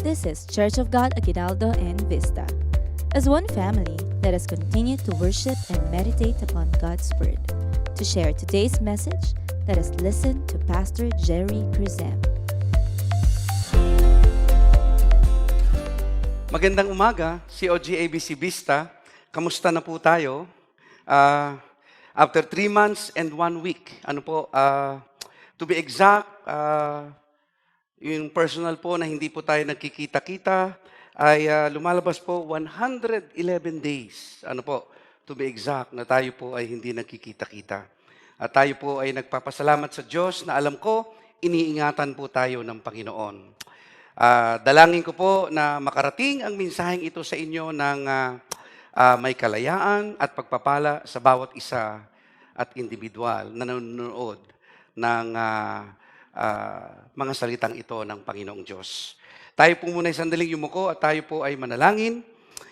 This is Church of God Aguinaldo and Vista. As one family, let us continue to worship and meditate upon God's Word. To share today's message, let us listen to Pastor Jerry Cruzem. Magandang umaga, COG ABC Vista. Kamusta na po tayo? After 3 months and 1 week, to be exact, yung personal po na hindi po tayo nagkikita-kita, ay lumalabas po 111 days, to be exact, na tayo po ay hindi nagkikita-kita. At tayo po ay nagpapasalamat sa Diyos na alam ko, iniingatan po tayo ng Panginoon. Dalangin ko po na makarating ang mensaheng ito sa inyo ng may kalayaan at pagpapala sa bawat isa at individual na nanonood ng mga salitang ito ng Panginoong Diyos. Tayo po muna ay sandaling yumuko at tayo po ay manalangin.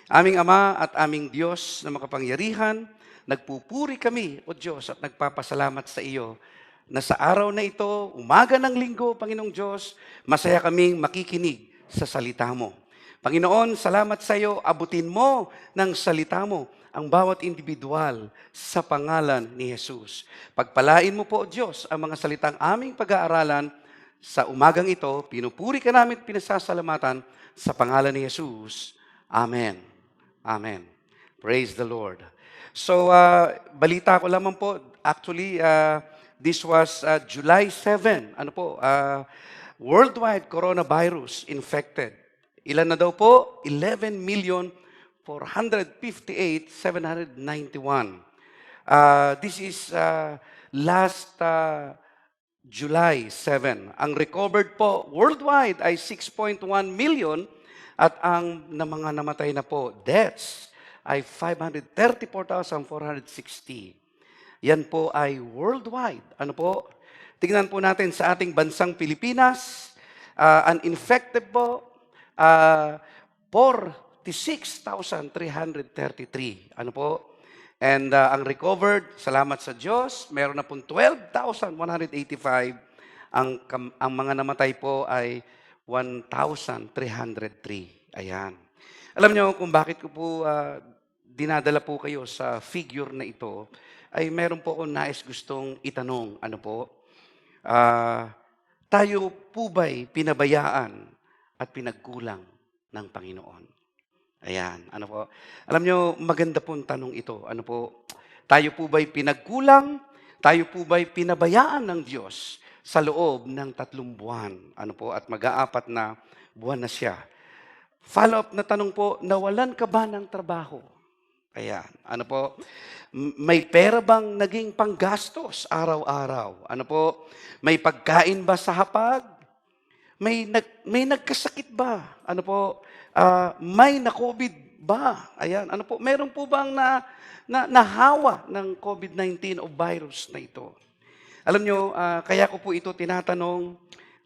Aming Ama at aming Diyos na makapangyarihan, nagpupuri kami, O Diyos, at nagpapasalamat sa iyo na sa araw na ito, umaga ng linggo, Panginoong Diyos, masaya kaming makikinig sa salita mo. Panginoon, salamat sa iyo, abutin mo ng salita mo ang bawat individual sa pangalan ni Jesus. Pagpalain mo po, Diyos, ang mga salitang aming pag-aaralan sa umagang ito. Pinupuri ka namin at pinasasalamatan sa pangalan ni Jesus. Amen. Amen. Praise the Lord. So, balita ko lamang po, actually, this was July 7. Worldwide coronavirus infected. Ilan na daw po? 11,458,791. This is last July 7. Ang recovered po worldwide ay 6.1 million at ang mga namatay na po, deaths, ay 534,460. Yan po ay worldwide. Tingnan po natin sa ating bansang Pilipinas, ang infected po, 46,333. And ang recovered, salamat sa Diyos, meron na pong 12,185. Ang mga namatay po ay 1,303. Ayan. Alam niyo kung bakit ko po dinadala po kayo sa figure na ito, ay meron po akong nais gustong itanong. Tayo po ba'y pinabayaan at pinagkulang ng Panginoon? Ayan, Alam nyo, maganda pong tanong ito. Tayo po ba'y pinagkulang? Tayo po ba'y pinabayaan ng Diyos sa loob ng 3 buwan? At mag-aapat na buwan na siya. Follow-up na tanong po, nawalan ka ba ng trabaho? Ayan, may pera bang naging panggastos araw-araw? May pagkain ba sa hapag? May nagkasakit ba? May na-COVID ba? Ayan, meron po bang nahawa ng COVID-19 o virus na ito? Alam nyo, kaya ko po ito tinatanong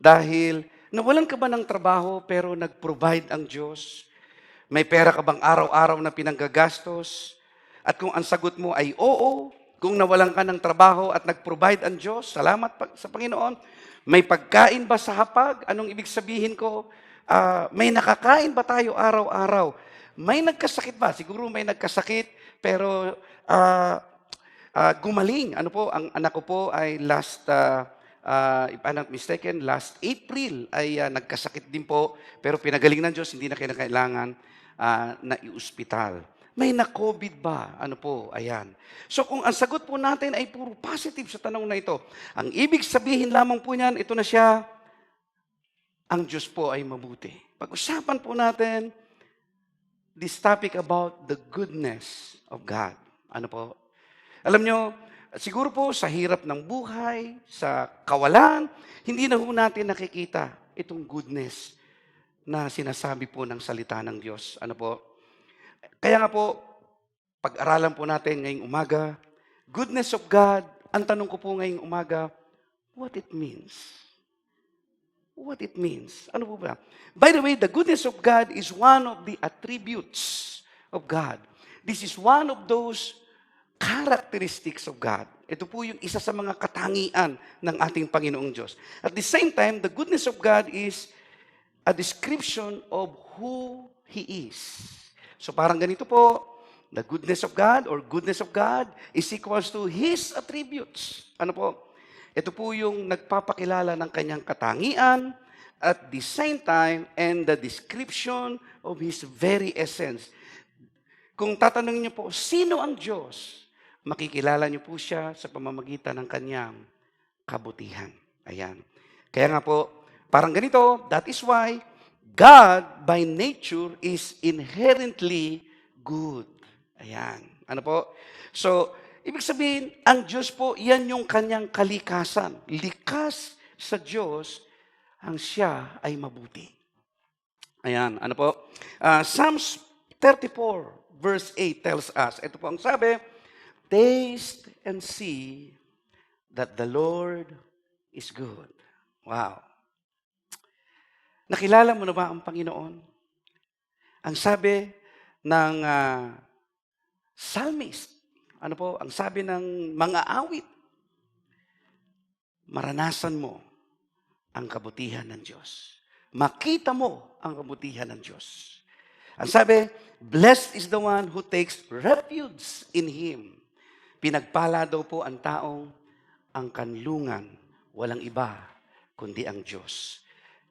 dahil nawalan ka ba ng trabaho pero nag-provide ang Diyos? May pera ka bang araw-araw na pinanggagastos? At kung ang sagot mo ay oo, kung nawalan ka ng trabaho at nag-provide ang Diyos, salamat sa Panginoon. May pagkain ba sa hapag? Anong ibig sabihin ko? May nakakain ba tayo araw-araw? May nagkasakit ba? Siguro may nagkasakit, pero gumaling. Ang anak ko po ay if I'm not mistaken, last April ay nagkasakit din po, pero pinagaling ng Diyos, hindi na kailangan na i-ospital. May na-COVID ba? Ayan. So kung ang sagot po natin ay puro positive sa tanong na ito, ang ibig sabihin lamang po niyan, ito na siya, ang Diyos po ay mabuti. Pag-usapan po natin this topic about the goodness of God. Alam nyo, siguro po sa hirap ng buhay, sa kawalan, hindi na po natin nakikita itong goodness na sinasabi po ng salita ng Diyos. Kaya nga po, pag-aralan po natin ngayong umaga, goodness of God, ang tanong ko po ngayong umaga, what it means? What it means? Ano po ba? By the way, the goodness of God is one of the attributes of God. This is one of those characteristics of God. Ito po yung isa sa mga katangian ng ating Panginoong Diyos. At the same time, the goodness of God is a description of who He is. So parang ganito po, the goodness of God or goodness of God is equals to His attributes. Ano po? Ito po yung nagpapakilala ng kanyang katangian at the same time and the description of His very essence. Kung tatanungin niyo po, sino ang Diyos? Makikilala niyo po siya sa pamamagitan ng kanyang kabutihan. Ayan. Kaya nga po, parang ganito, that is why God by nature is inherently good. Ayan. Ano po? So, ibig sabihin, ang Diyos po, yan yung kanyang kalikasan. Likas sa Diyos, ang siya ay mabuti. Ayan. Ano po? Psalms 34 verse 8 tells us, ito po ang sabi, taste and see that the Lord is good. Wow. Nakilala mo na ba ang Panginoon? Ang sabi ng psalmist, ano po, ang sabi ng mga awit, maranasan mo ang kabutihan ng Diyos. Makita mo ang kabutihan ng Diyos. Ang sabi, blessed is the one who takes refuge in Him. Pinagpala daw po ang taong ang kanlungan, walang iba, kundi ang Diyos.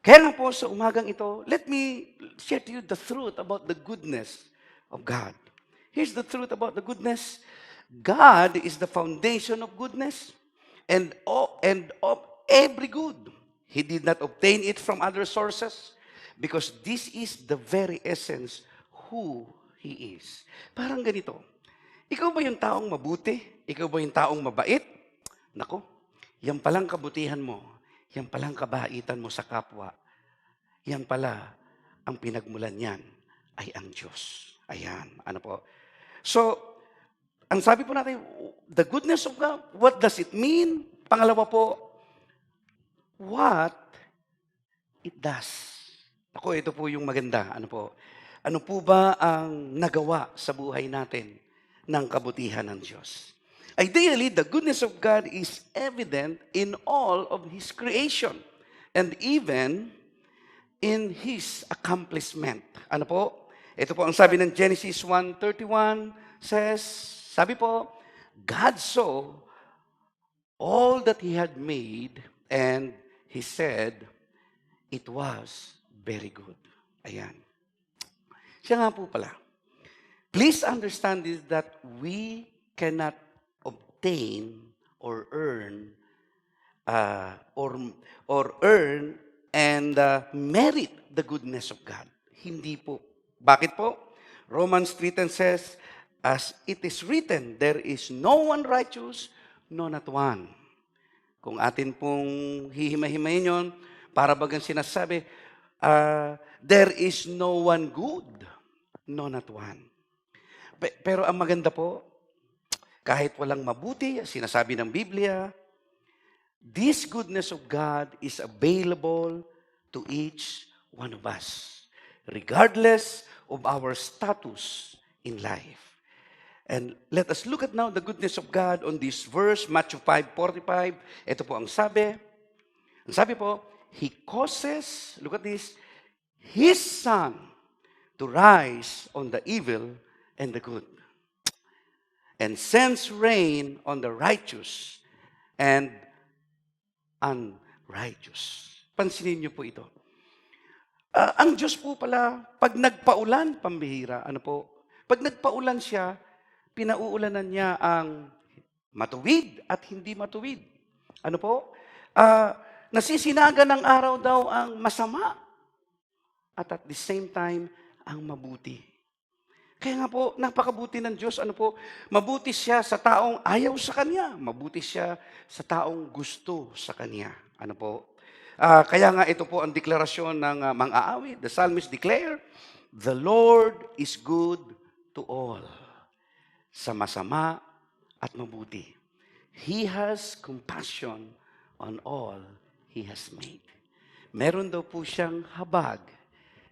Kaya nga po sa umagang ito, let me share to you the truth about the goodness of God. Here's the truth about the goodness. God is the foundation of goodness and of every good. He did not obtain it from other sources because this is the very essence who He is. Parang ganito. Ikaw ba yung taong mabuti? Ikaw ba yung taong mabait? Nako, yan palang kabutihan mo. Yan palang kabaitan mo sa kapwa. Yan pala, ang pinagmulan niyan ay ang Diyos. Ayan, ano po. So, ang sabi po natin, the goodness of God, what does it mean? Pangalawa po, what it does. Ako, ito po yung maganda. Ano po ba ang nagawa sa buhay natin ng kabutihan ng Diyos? Ideally, the goodness of God is evident in all of His creation and even in His accomplishment. Ano po? Ito po ang sabi ng Genesis 1:31 says, sabi po, God saw all that He had made and He said, it was very good. Ayan. Siya nga po pala. Please understand this that we cannot obtain or earn earn and merit the goodness of God. Hindi po. Bakit po? Romans 3:10 says, as it is written, there is no one righteous, no not one. Kung atin pong hihimay-himayin yun, para bagang sinasabi, there is no one good, no not one. Pero ang maganda po, kahit walang mabuti, sinasabi ng Biblia, this goodness of God is available to each one of us, regardless of our status in life. And let us look at now the goodness of God on this verse, Matthew 5:45. Ito po ang sabi. Ang sabi po, He causes, look at this, His sun to rise on the evil and the good, and sends rain on the righteous and unrighteous. Pansinin niyo po ito. Ang Diyos po pala, pag nagpaulan, pambihira, pag nagpaulan siya, pinauulanan niya ang matuwid at hindi matuwid. Nasisinaga ng araw daw ang masama at the same time, ang mabuti. Kaya nga po, napakabuti ng Diyos. Mabuti siya sa taong ayaw sa Kanya. Mabuti siya sa taong gusto sa Kanya. Kaya nga ito po ang deklarasyon ng mga awit. The psalmist declare, the Lord is good to all. Sa masama at mabuti. He has compassion on all He has made. Meron daw po siyang habag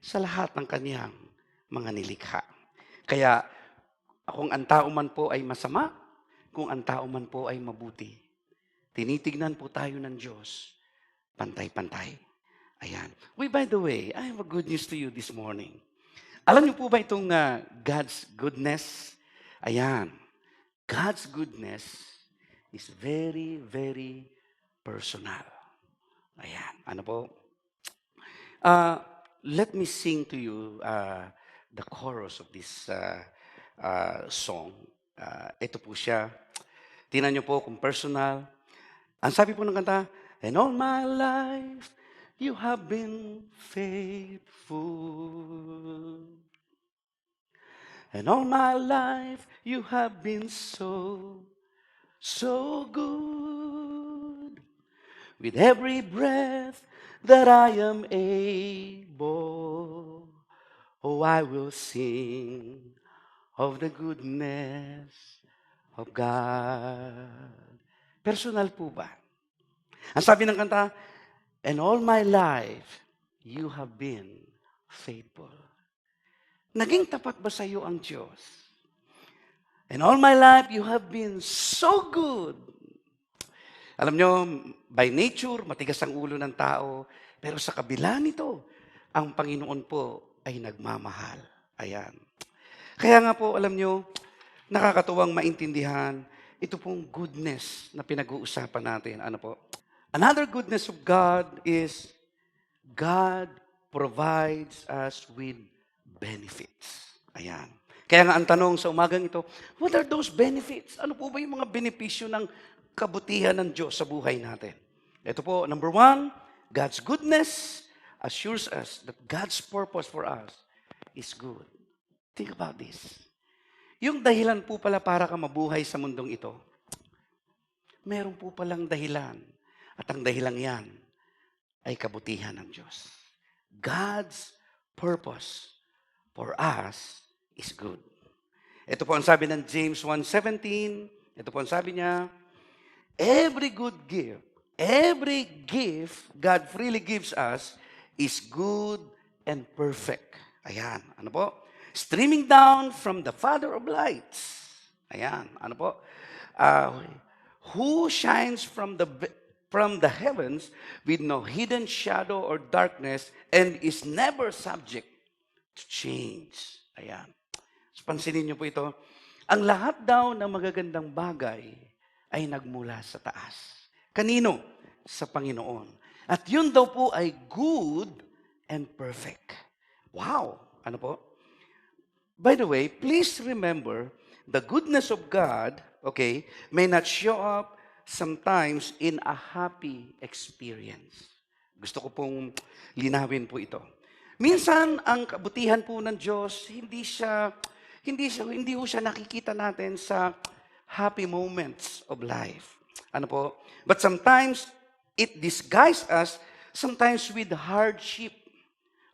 sa lahat ng Kanyang mga nilikha. Kaya, kung ang tao man po ay masama, kung ang tao man po ay mabuti, tinitignan po tayo ng Diyos, pantay-pantay. Ayan. Uy, by the way, I have a good news to you this morning. Alam niyo po ba itong God's goodness? Ayan. God's goodness is very, very personal. Ayan. Ano po? Uh, Let me sing to you the chorus of this song. Ito po siya. Tingnan niyo po kung personal. Ang sabi po ng kanta, and all my life you have been faithful. And all my life you have been so, so good. With every breath that I am able, oh, I will sing of the goodness of God. Personal po ba? Ang sabi ng kanta, and all my life, you have been faithful. Naging tapat ba sa iyo ang Diyos? And all my life, you have been so good. Alam nyo, by nature, matigas ang ulo ng tao. Pero sa kabila nito, ang Panginoon po ay nagmamahal. Ayan. Kaya nga po, alam nyo, nakakatuwang maintindihan, ito pong goodness na pinag-uusapan natin. Ano po? Another goodness of God is God provides us with benefits. Ayan. Kaya nga ang tanong sa umagang ito, what are those benefits? Ano po ba yung mga benepisyo ng kabutihan ng Diyos sa buhay natin? Ito po, number one, God's goodness assures us that God's purpose for us is good. Think about this. Yung dahilan po pala para ka mabuhay sa mundong ito, meron po palang dahilan. At ang dahilan yan ay kabutihan ng Diyos. God's purpose for us is good. Ito po ang sabi ng James 1:17. Ito po ang sabi niya, every gift God freely gives us is good and perfect. Ayan, ano po? Streaming down from the Father of lights. Ayan, ano po? Who shines from the heavens with no hidden shadow or darkness and is never subject to change. Ayan. So, pansinin niyo po ito. Ang lahat daw ng magagandang bagay ay nagmula sa taas. Kanino? Sa Panginoon. At yun daw po ay good and perfect. Wow! Ano po? By the way, please remember, the goodness of God, okay, may not show up sometimes in a happy experience. Gusto ko pong linawin po ito. Minsan, ang kabutihan po ng Diyos, hindi ho siya nakikita natin sa happy moments of life. Ano po? But sometimes, it disguises us sometimes with hardship,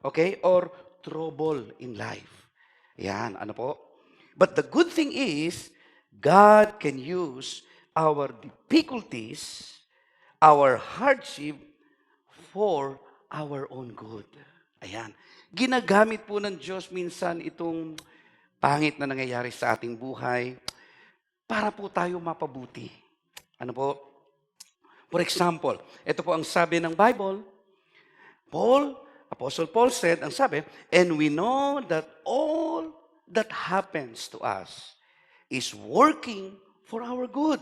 okay, or trouble in life. Yan, ano po? But the good thing is, God can use our difficulties, our hardship, for our own good. Ayan. Ginagamit po ng Diyos minsan itong pangit na nangyayari sa ating buhay para po tayo mapabuti. Ano po? For example, ito po ang sabi ng Bible. Apostle Paul said, ang sabi, and we know that all that happens to us is working for our good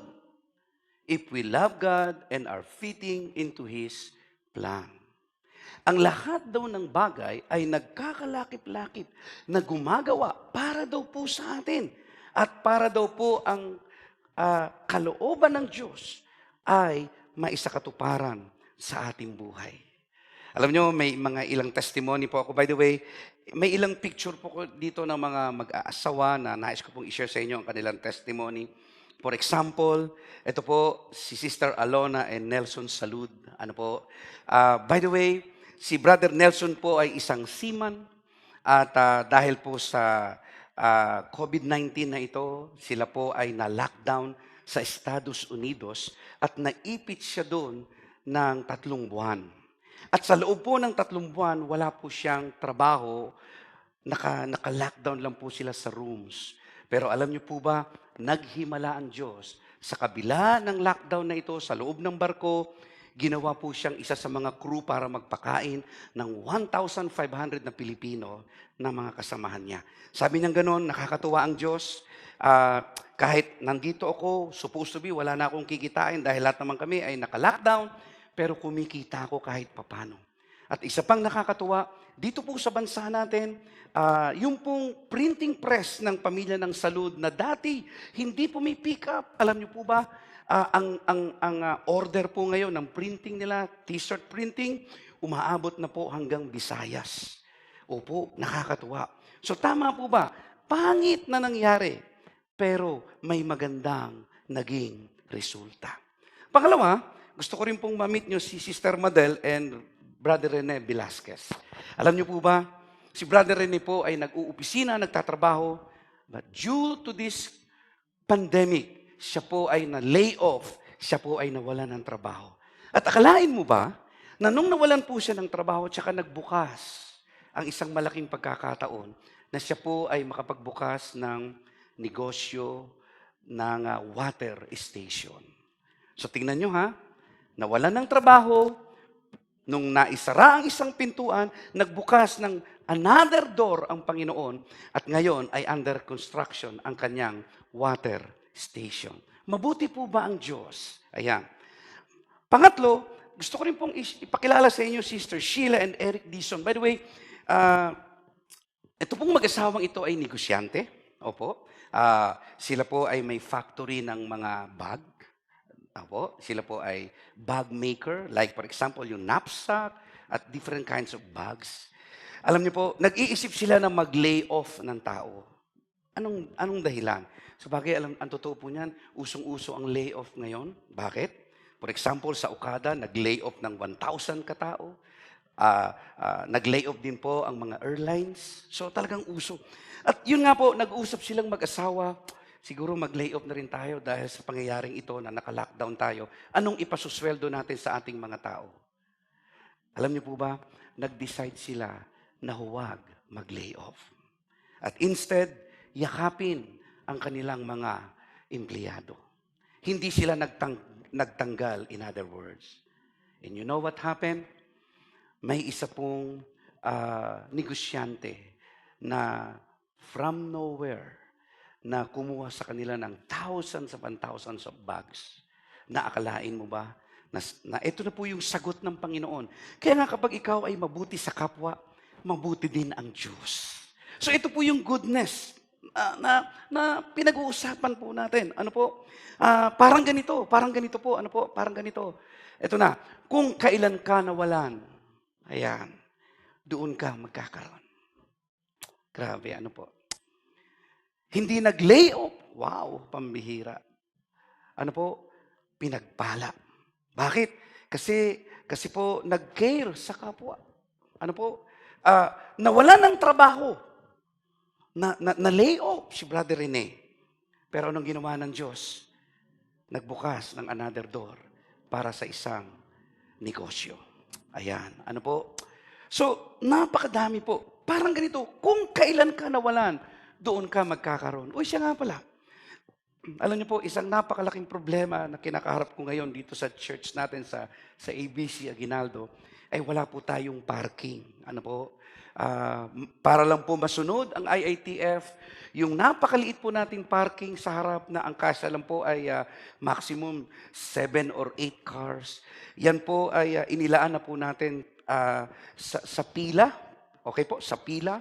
if we love God and are fitting into His plan. Ang lahat daw ng bagay ay nagkakalakip-lakip na gumagawa para daw po sa atin. At para daw po ang kalooban ng Diyos ay maisakatuparan sa ating buhay. Alam nyo, may mga ilang testimony po ako. By the way, may ilang picture po ko dito ng mga mag-aasawa na nais ko pong i-share sa inyo ang kanilang testimony. For example, ito po si Sister Alona and Nelson Salud. Ano po? By the way, si Brother Nelson po ay isang seaman at dahil po sa COVID-19 na ito, sila po ay na-lockdown sa Estados Unidos at naipit siya doon ng 3 buwan. At sa loob po ng 3 buwan, wala po siyang trabaho, naka-lockdown lang po sila sa rooms. Pero alam niyo po ba, naghimala ang Diyos. Sa kabila ng lockdown na ito, sa loob ng barko, ginawa po siyang isa sa mga crew para magpakain ng 1,500 na Pilipino na mga kasamahan niya. Sabi niya gano'n, nakakatuwa ang Diyos. Kahit nandito ako, supposed to be, wala na akong kikitain dahil lahat naman kami ay naka-lockdown, pero kumikita ako kahit papano. At isa pang nakakatuwa, dito po sa bansa natin, yung pong printing press ng pamilya ng Salud na dati hindi pumipick up. Alam niyo po ba, ang order po ngayon ng printing nila, t-shirt printing, umaabot na po hanggang Visayas. Opo, nakakatuwa. So tama po ba? Pangit na nangyari, pero may magandang naging resulta. Pangalawa, gusto ko rin pong ma-meet nyo si Sister Madel and Brother Rene Velasquez. Alam niyo po ba, si Brother Rene po ay nag-uupisina, nagtatrabaho, but due to this pandemic, siya po ay na-lay off, siya po ay nawalan ng trabaho. At akalain mo ba, na nung nawalan po siya ng trabaho, tsaka nagbukas ang isang malaking pagkakataon, na siya po ay makapagbukas ng negosyo ng water station. So tingnan nyo ha, nawalan ng trabaho, nung naisara ang isang pintuan, nagbukas ng another door ang Panginoon at ngayon ay under construction ang kanyang water station. Mabuti po ba ang Diyos? Ayan. Pangatlo, gusto ko rin pong ipakilala sa inyo, Sister Sheila and Eric Dison. By the way, ito pong mag-asawang ito ay negosyante. Opo. Sila po ay may factory ng mga bag. Opo, sila po ay bag maker, like for example, yung knapsack at different kinds of bags. Alam niyo po, nag-iisip sila na mag-lay off ng tao. Anong dahilan? So bagay, ang totoo po niyan, usong-uso ang lay off ngayon. Bakit? For example, sa Okada, nag-lay off ng 1,000 katao. Nag-lay off din po ang mga airlines. So talagang uso. At yun nga po, nag-uusap silang mag-asawa, siguro mag-lay off na rin tayo dahil sa pangyayaring ito na naka-lockdown tayo. Anong ipasusweldo natin sa ating mga tao? Alam niyo po ba, nag-decide sila na huwag mag-lay off. At instead, yakapin ang kanilang mga empleyado. Hindi sila nagtanggal, in other words. And you know what happened? May isa pong negosyante na from nowhere, na kumuha sa kanila ng thousands upon thousands of bags. Naakalain mo ba na ito na po yung sagot ng Panginoon. Kaya nga kapag ikaw ay mabuti sa kapwa, mabuti din ang Diyos. So ito po yung goodness na pinag-uusapan po natin. Ano po? Parang ganito po. Ano po? Parang ganito. Ito na, kung kailan ka nawalan, ayan, doon ka magkakaroon. Grabe, ano po? Hindi nag-lay off. Wow, pambihira. Ano po? Pinagpala. Bakit? Kasi po nag-care sa kapwa. Ano po? Nawala ng trabaho. Na-lay off si Brother Rene. Pero anong ginawa ng Diyos? Nagbukas ng another door para sa isang negosyo. Ayan. Ano po? So, napakadami po. Parang ganito, kung kailan ka nawalan, doon ka magkakaroon. Uy, siya nga pala. Alam niyo po, isang napakalaking problema na kinakaharap ko ngayon dito sa church natin sa ABC Aguinaldo, ay wala po tayong parking. Ano po? Para lang po masunod ang IITF, yung napakaliit po nating parking sa harap na ang kasya lang po ay maximum 7 or 8 cars. Yan po ay inilaan na po natin sa pila. Okay po, sa pila,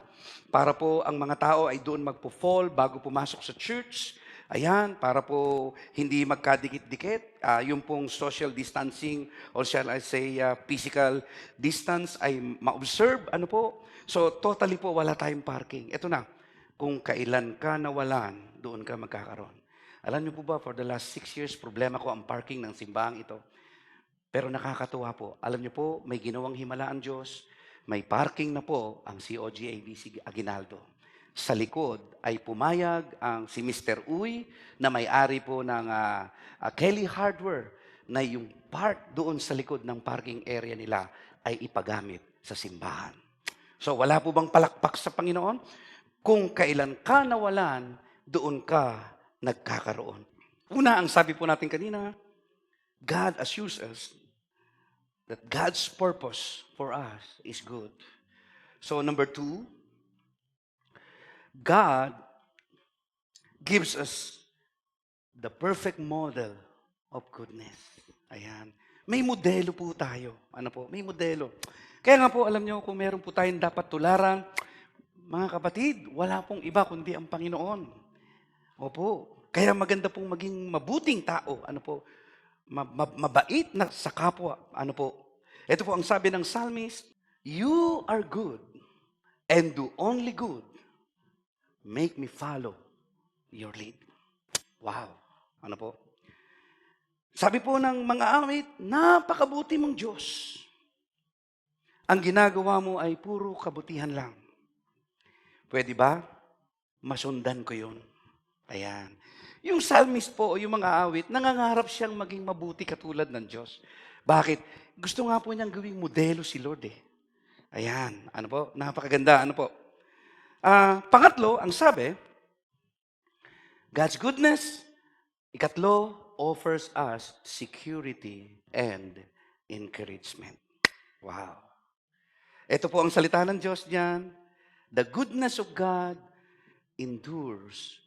para po ang mga tao ay doon magpo-fall bago pumasok sa church. Ayan, para po hindi magkadikit-dikit. Yung pong social distancing, or shall I say, physical distance ay ma-observe. Ano po? So, totally po wala tayong parking. Ito na, kung kailan ka nawalan, doon ka magkakaroon. Alam niyo po ba, for the last 6 years, problema ko ang parking ng simbahang ito. Pero nakakatuwa po. Alam niyo po, may ginawang himala ang Diyos. May parking na po ang COG-ABC Aguinaldo. Sa likod ay pumayag si Mr. Uy na may-ari po ng Kelly Hardware na yung part doon sa likod ng parking area nila ay ipagamit sa simbahan. So wala po bang palakpak sa Panginoon? Kung kailan ka nawalan, doon ka nagkakaroon. Una, ang sabi po natin kanina, God assures us that God's purpose for us is good. So number 2, God gives us the perfect model of goodness. Ayan. May modelo po tayo. Ano po? May modelo. Kaya nga po, alam nyo, kung meron po tayong dapat tularan, mga kapatid, wala pong iba kundi ang Panginoon. Opo. Kaya maganda pong maging mabuting tao. Ano po? Mabait na sa kapwa. Ano po? Ito po ang sabi ng psalmist, "You are good and do only good. Make me follow your lead." Wow. Ano po? Sabi po ng mga awit, napakabuti mong Diyos. Ang ginagawa mo ay puro kabutihan lang. Pwede ba? Masundan ko yun. Ayan. Yung psalmist po o yung mga awit, nangangarap siyang maging mabuti katulad ng Diyos. Bakit? Gusto nga po niyang gawing modelo si Lord eh. Ayan. Ano po? Napakaganda. Ano po? Pangatlo, ang sabi, God's goodness, ikatlo, offers us security and encouragement. Wow. Ito po ang salita ng Diyos diyan. The goodness of God endures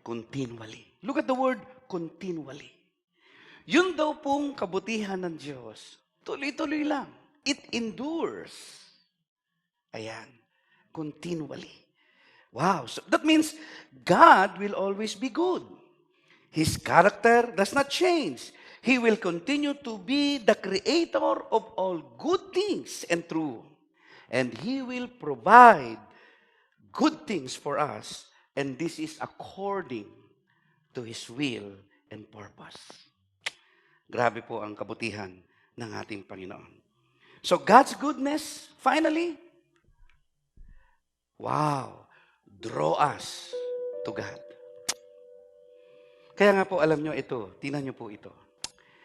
continually. Look at the word continually. Yun daw pong kabutihan ng Diyos. Tuloy-tuloy lang. It endures. Ayan. Continually. Wow. So that means God will always be good. His character does not change. He will continue to be the creator of all good things and true. And He will provide good things for us. And this is according to His will and purpose. Grabe po ang kabutihan ng ating Panginoon. So God's goodness, finally, wow, draw us to God. Kaya nga po, alam nyo ito, tingnan nyo po ito.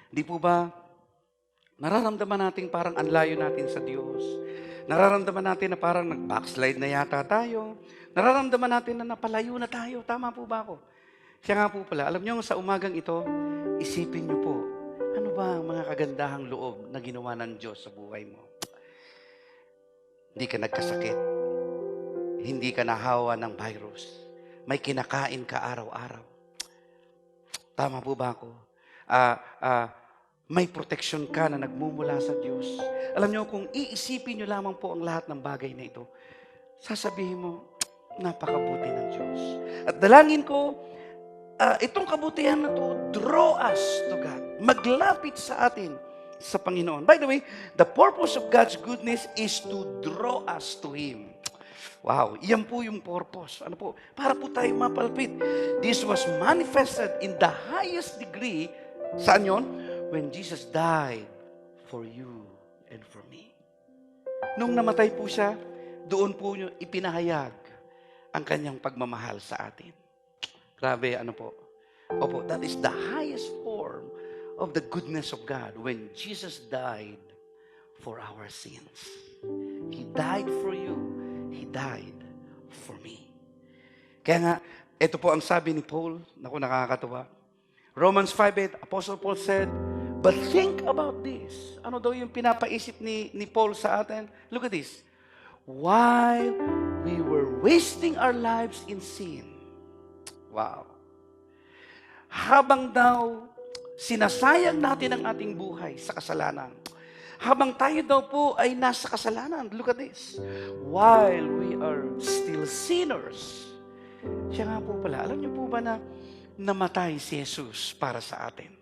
Di po ba, nararamdaman natin parang anlayo natin sa Diyos. Nararamdaman natin na parang nag-backslide na yata tayo. Nararamdaman natin na napalayo na tayo. Tama po ba ako? Siya nga po pala, alam nyo sa umagang ito, isipin nyo po, ano ba ang mga kagandahang loob na ginawa ng Diyos sa buhay mo? Hindi ka nagkasakit. Hindi ka nahawa ng virus. May kinakain ka araw-araw. Tama po ba ako? May protection ka na nagmumula sa Diyos. Alam nyo, kung iisipin nyo lamang po ang lahat ng bagay na ito, sasabihin mo, napakabuti ng Diyos. At dalangin ko, itong kabutihan na to, draw us to God. Maglapit sa atin sa Panginoon. By the way, the purpose of God's goodness is to draw us to Him. Wow, iyan po yung purpose. Ano po? Para po tayo mapalpit. This was manifested in the highest degree, saan yun? When Jesus died for you and for me. Nung namatay po siya, doon po niyo ipinahayag ang kanyang pagmamahal sa atin. Grabe, ano po? Opo, that is the highest form of the goodness of God when Jesus died for our sins. He died for you. He died for me. Kaya nga, ito po ang sabi ni Paul, naku, nakakatuwa. Romans 5:8, Apostle Paul said, but think about this. Ano daw yung pinapaisip ni Paul sa atin? Look at this. While we were wasting our lives in sin. Wow. Habang daw sinasayang natin ang ating buhay sa kasalanan. Habang tayo daw po ay nasa kasalanan. Look at this. While we are still sinners. Siya nga po pala. Alam niyo po ba na namatay si Jesus para sa atin?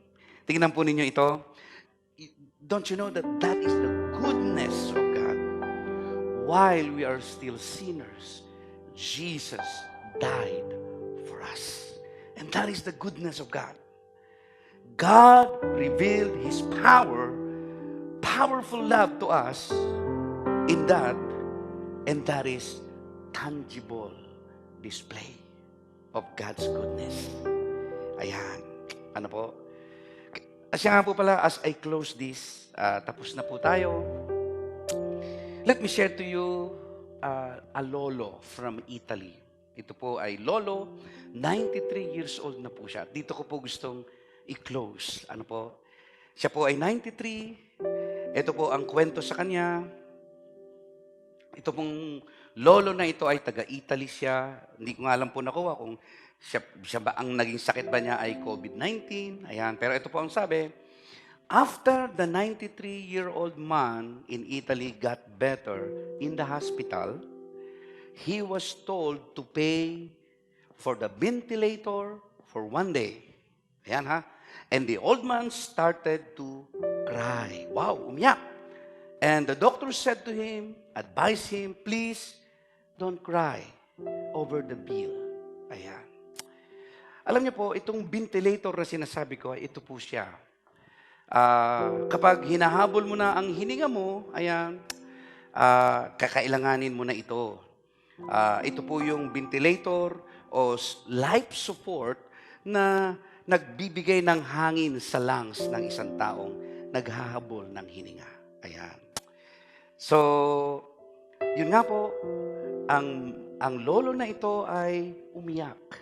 Tingnan po ninyo ito. Don't you know that that is the goodness of God? While we are still sinners, Jesus died for us. And that is the goodness of God. God revealed His powerful love to us in that, and that is tangible display of God's goodness. Ayan. Ano po? Siya nga po pala, as I close this, tapos na po tayo. Let me share to you a lolo from Italy. Ito po ay lolo, 93 years old na po siya. Dito ko po gustong i-close. Ano po? Siya po ay 93. Ito po ang kwento sa kanya. Ito pong lolo na ito ay taga-Italy siya. Hindi ko nga alam po nakuha kung siya ba ang naging sakit ba niya ay COVID-19. Ayan. Pero ito po ang sabi, after the 93-year-old man in Italy got better in the hospital, he was told to pay for the ventilator for 1 day. Ayan ha. And the old man started to cry. Wow, umiyak. And the doctor said to him, advised him, please don't cry over the bill. Ayan. Alam niyo po, itong ventilator na sinasabi ko, ito po siya. Kapag hinahabol mo na ang hininga mo, ayan, kakailanganin mo na ito. Ito po yung ventilator o life support na nagbibigay ng hangin sa lungs ng isang taong naghahabol ng hininga. Ayan. So, yun nga po, ang lolo na ito ay umiyak.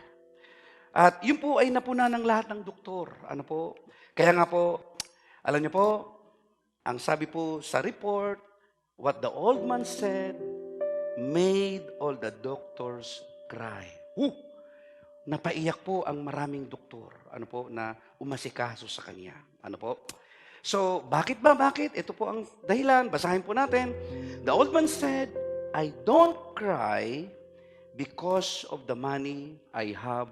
At yun po ay napuna ng lahat ng doktor. Ano po? Kaya nga po, alam niyo po, ang sabi po sa report, what the old man said made all the doctors cry. Napaiyak po ang maraming doktor, ano po, na umasikaso sa kanya. Ano po? So, bakit ba? Bakit? Ito po ang dahilan. Basahin po natin. The old man said, I don't cry because of the money I have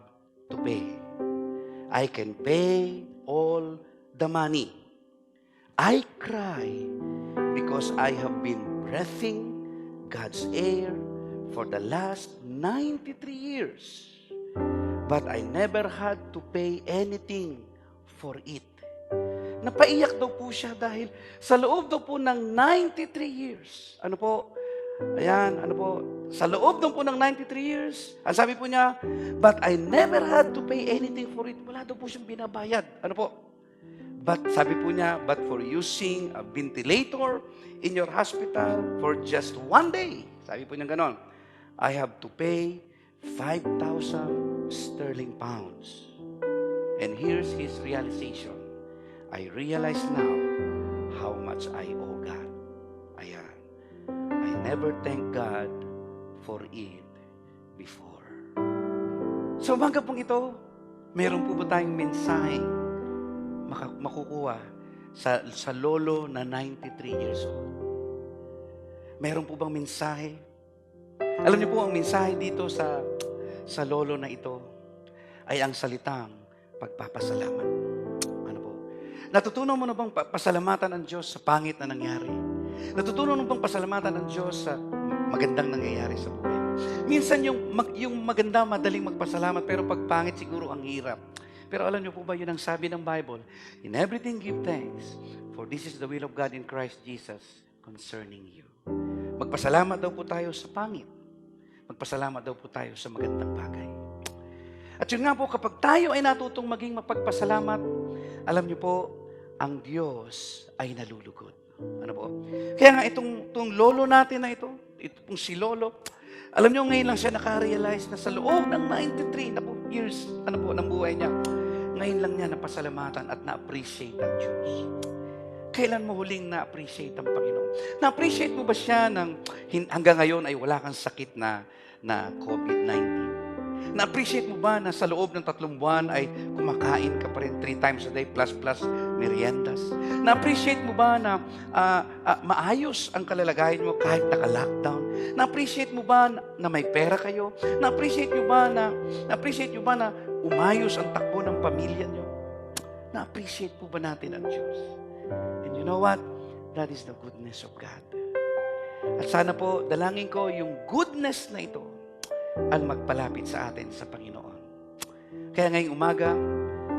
to pay. I can pay all the money. I cry because I have been breathing God's air for the last 93 years. But I never had to pay anything for it. Napaiyak daw po siya dahil sa loob daw po ng 93 years. Ano po? Ayan, ano po? Sa loob daw po ng 93 years, ang sabi po niya, but I never had to pay anything for it. Wala daw po siyang binabayad. Ano po? But sabi po niya, but for using a ventilator in your hospital for just 1 day, sabi po niya ganon, I have to pay 5,000 sterling pounds. And here's his realization. I realize now how much I owe God. Ayan. I never thank God for it before. So umaga pong ito, mayroon po ba tayong mensahe makukuha sa lolo na 93 years old? Mayroon po bang mensahe? Alam niyo po ang mensahe dito sa lolo na ito ay ang salitang pagpapasalamat. Natutunan mo na bang pasalamatan ang Diyos sa pangit na nangyari? Natutunan mo bang pasalamatan ang Diyos sa magandang nangyayari sa buhay? Minsan yung maganda, madaling magpasalamat, pero pag pangit siguro ang hirap. Pero alam niyo po ba, yun ang sabi ng Bible, in everything give thanks, for this is the will of God in Christ Jesus concerning you. Magpasalamat daw po tayo sa pangit. Magpasalamat daw po tayo sa magandang bagay. At yun nga po, kapag tayo ay natutong maging mapagpasalamat, alam niyo po, ang Diyos ay nalulugod. Ano po? Kaya nga itong lolo natin na ito pong si lolo, alam niyo ngayon lang siya naka-realize na sa loob ng 93 years ng buhay niya, ngayon lang niya napasalamatan at na-appreciate ang Diyos. Kailan mo huling na-appreciate ang Panginoon? Na-appreciate mo ba siya hanggang ngayon ay wala kang sakit na COVID-19? Na-appreciate mo ba na sa loob ng 3 buwan ay kumakain ka pa rin 3 times a day plus meriendas? Na-appreciate mo ba na maayos ang kalalagayan mo kahit naka-lockdown? Na-appreciate mo ba na may pera kayo? Na-appreciate mo ba na umayos ang takbo ng pamilya nyo? Na-appreciate po ba natin ang Diyos? And you know what? That is the goodness of God. At sana po, dalangin ko yung goodness na ito ang magpalapit sa atin sa Panginoon. Kaya ngayong umaga,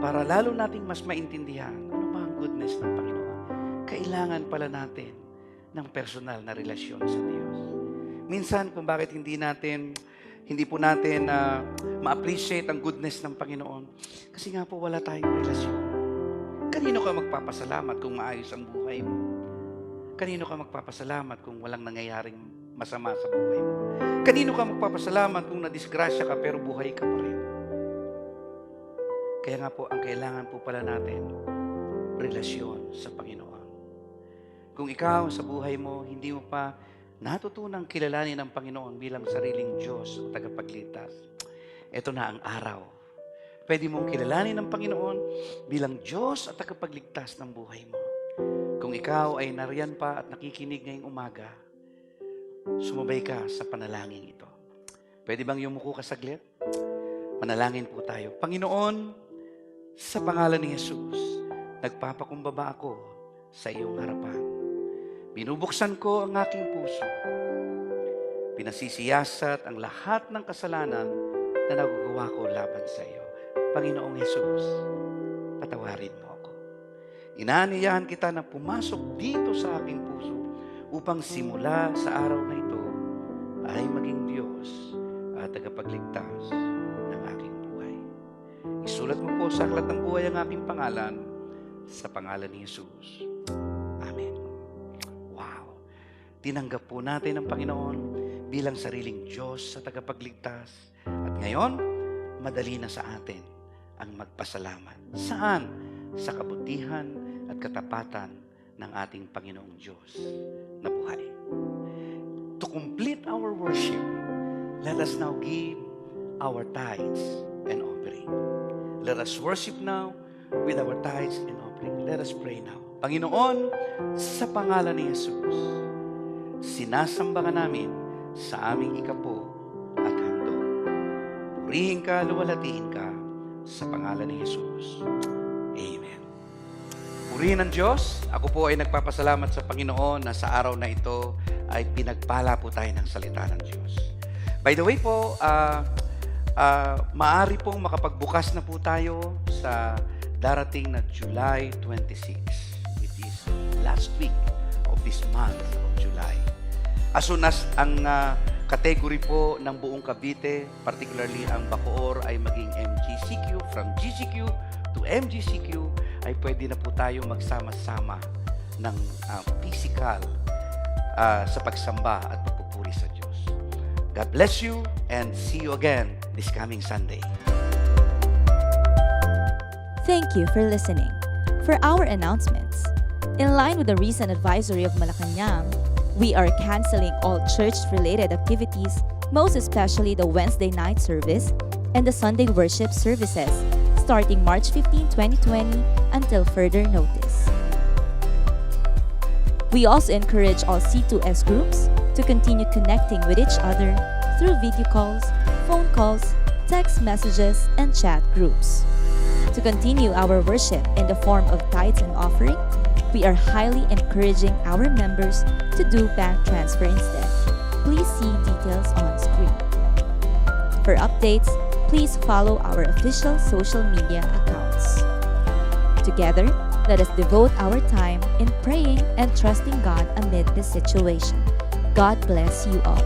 para lalo nating mas maintindihan ano ba ang goodness ng Panginoon, kailangan pala natin ng personal na relasyon sa Diyos. Minsan kung bakit hindi po natin ma-appreciate ang goodness ng Panginoon, kasi nga po wala tayong relasyon. Kanino ka magpapasalamat kung maayos ang buhay mo? Kanino ka magpapasalamat kung walang nangyayaring masama sa buhay mo? Kanino ka magpapasalamat kung nadisgrasya ka pero buhay ka pa rin? Kaya nga po, ang kailangan po pala natin, relasyon sa Panginoon. Kung ikaw sa buhay mo, hindi mo pa natutunang kilalanin ang Panginoon bilang sariling Diyos o tagapagligtas, ito na ang araw. Pwede mong kilalanin ang Panginoon bilang Diyos at tagapagligtas ng buhay mo. Kung ikaw ay nariyan pa at nakikinig ngayong umaga, sumabay ka sa panalangin ito. Pwede bang yumuko ka saglit? Manalangin po tayo. Panginoon, sa pangalan ni Jesus, nagpapakumbaba ako sa iyong harapan. Binubuksan ko ang aking puso. Pinasisiyasat ang lahat ng kasalanan na nagagawa ko laban sa iyo. Panginoong Jesus, patawarin mo ako. Inaaniyahan kita na pumasok dito sa aking puso upang simula sa araw na ito ay maging Diyos at tagapagligtas ng aking buhay. Isulat mo po sa aklat ng buhay ang aking pangalan sa pangalan ni Jesus. Amen. Wow! Tinanggap po natin ang Panginoon bilang sariling Diyos sa tagapagligtas. At ngayon, madali na sa atin ang magpasalamat. Saan? Sa kabutihan at katapatan ng ating Panginoong Diyos na buhay. To complete our worship, let us now give our tithes and offering. Let us worship now with our tithes and offering. Let us pray now. Panginoon, sa pangalan ni Jesus, sinasamba ka namin sa aming ikapo at handog. Purihin ka, luwalhatiin ka sa pangalan ni Jesus. Amen. Purihin ang Diyos. Ako po ay nagpapasalamat sa Panginoon na sa araw na ito ay pinagpala po tayo ng salita ng Diyos. By the way po, maaari pong makapagbukas na po tayo sa darating na July 26, which is last week of this month of July. As soon as ang category po ng buong Cavite, particularly ang Bacoor, ay maging MGCQ, from GCQ to MGCQ, ay pwede na po tayo magsama-sama ng physical sa pagsamba at pagpupuri sa Diyos. God bless you and see you again this coming Sunday. Thank you for listening. For our announcements, in line with the recent advisory of Malacanang, we are canceling all church-related activities, most especially the Wednesday night service and the Sunday worship services, starting March 15, 2020 until further notice. We also encourage all C2S groups to continue connecting with each other through video calls, phone calls, text messages, and chat groups. To continue our worship in the form of tithes and offering, we are highly encouraging our members to do bank transfer instead. Please see details on screen. For updates, please follow our official social media accounts. Together, let us devote our time in praying and trusting God amid this situation. God bless you all.